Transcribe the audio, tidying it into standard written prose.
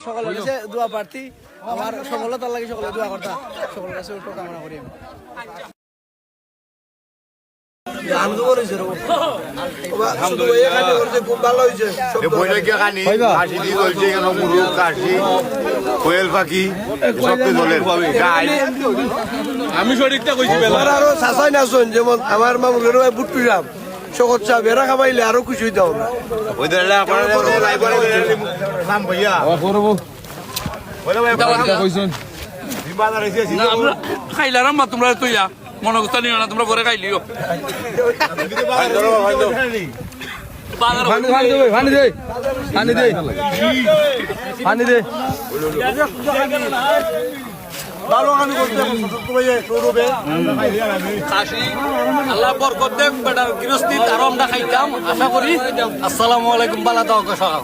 সকলের কাছে দোয়া প্রার্থী আমার সফলতার লাগে সকলে দোয়া করতা সকলের কাছে ওটা কামনা করি আমি সঠিকটা কইছি আরো চাচাই নাচন যেমন আমার মামুলের বুটপিরাম শকত চা বেড়া খাবাইলে আরো খুশি হইতে হবে খাইলাম মা তোমরা তুইয়া মনে করতে নিও না তোমরা ঘরে খাইলিও আল্লাহ বরকত দেব বেটার গৃহস্থী তারও আমরা খাইতাম আশা করি। আসসালামু আলাইকুম বালা দাও সকাল